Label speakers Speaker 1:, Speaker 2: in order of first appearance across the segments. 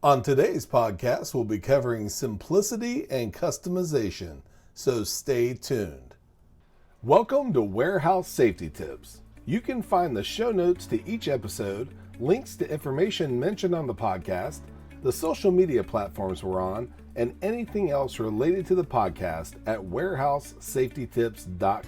Speaker 1: On today's podcast, we'll be covering simplicity and customization, so stay tuned. Welcome to Warehouse Safety Tips. You can find the show notes to each episode, links to information mentioned on the podcast, the social media platforms we're on, and anything else related to the podcast at arrows.Much.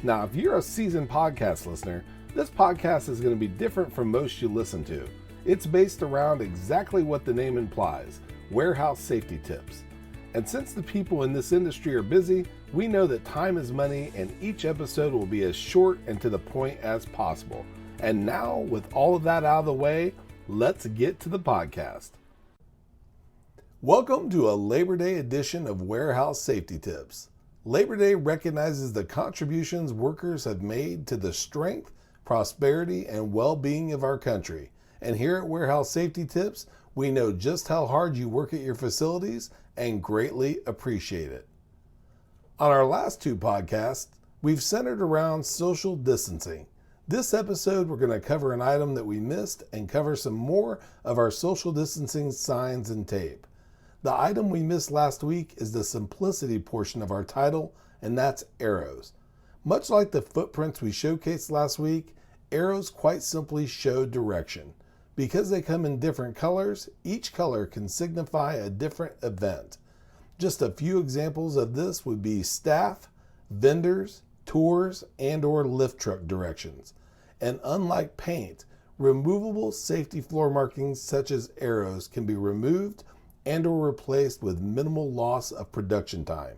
Speaker 1: Now, if you're a seasoned podcast listener, this podcast is going to be different from most you listen to. It's based around exactly what the name implies, warehouse safety tips. And since the people in this industry are busy, we know that time is money and each episode will be as short and to the point as possible. And now, with all of that out of the way, let's get to the podcast. Welcome to a Labor Day edition of Warehouse Safety Tips. Labor Day recognizes the contributions workers have made to the strength, prosperity, and well-being of our country. And here at Warehouse Safety Tips, we know just how hard you work at your facilities and greatly appreciate it. On our last two podcasts, we've centered around social distancing. This episode, we're going to cover an item that we missed and cover some more of our social distancing signs and tape. The item we missed last week is the simplicity portion of our title, and that's arrows. Much like the footprints we showcased last week, arrows quite simply show direction. Because they come in different colors, each color can signify a different event. Just a few examples of this would be staff, vendors, tours, and/or lift truck directions. And unlike paint, removable safety floor markings such as arrows can be removed and/or replaced with minimal loss of production time.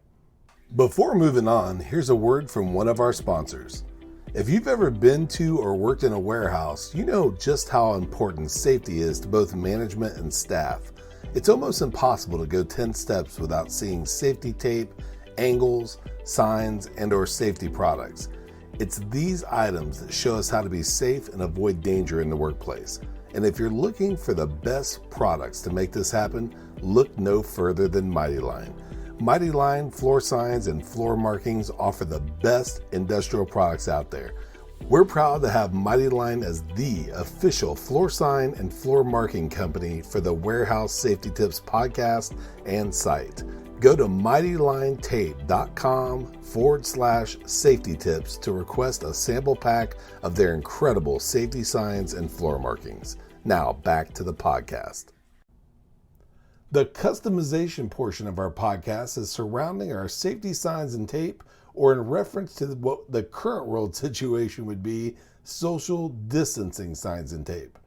Speaker 1: Before moving on, here's a word from one of our sponsors. If you've ever been to or worked in a warehouse, you know just how important safety is to both management and staff. It's almost impossible to go 10 steps without seeing safety tape, angles, signs, and/or safety products. It's these items that show us how to be safe and avoid danger in the workplace. And if you're looking for the best products to make this happen, look no further than Mighty Line. Mighty Line floor signs and floor markings offer the best industrial products out there. We're proud to have Mighty Line as the official floor sign and floor marking company for the Warehouse Safety Tips podcast and site. Go to mightylinetape.com/safety tips to request a sample pack of their incredible safety signs and floor markings. Now back to the podcast. The customization portion of our podcast is surrounding our safety signs and tape, or in reference to what the current world situation would be, social distancing signs and tape.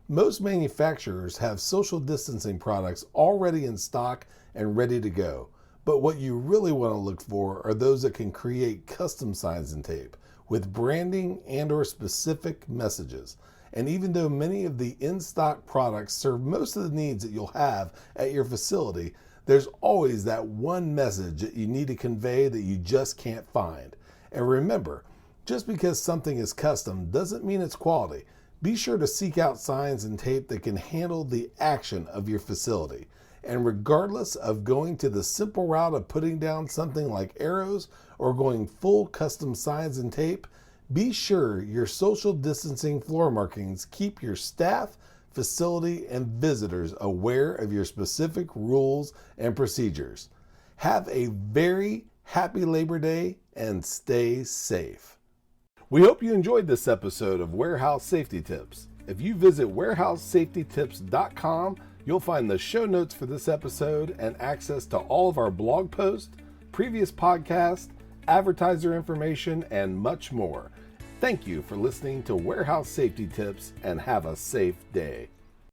Speaker 1: Most manufacturers have social distancing products already in stock and ready to go, but what you really want to look for are those that can create custom signs and tape with branding and/or specific messages. And even though many of the in-stock products serve most of the needs that you'll have at your facility, there's always that one message that you need to convey that you just can't find. And remember, just because something is custom doesn't mean it's quality. Be sure to seek out signs and tape that can handle the action of your facility. And regardless of going to the simple route of putting down something like arrows or going full custom signs and tape, be sure your social distancing floor markings keep your staff, facility, and visitors aware of your specific rules and procedures. Have a very happy Labor Day and stay safe. We hope you enjoyed this episode of Warehouse Safety Tips. If you visit warehousesafetytips.com, you'll find the show notes for this episode and access to all of our blog posts, previous podcasts, advertiser information, and much more. Thank you for listening to Warehouse Safety Tips and have a safe day.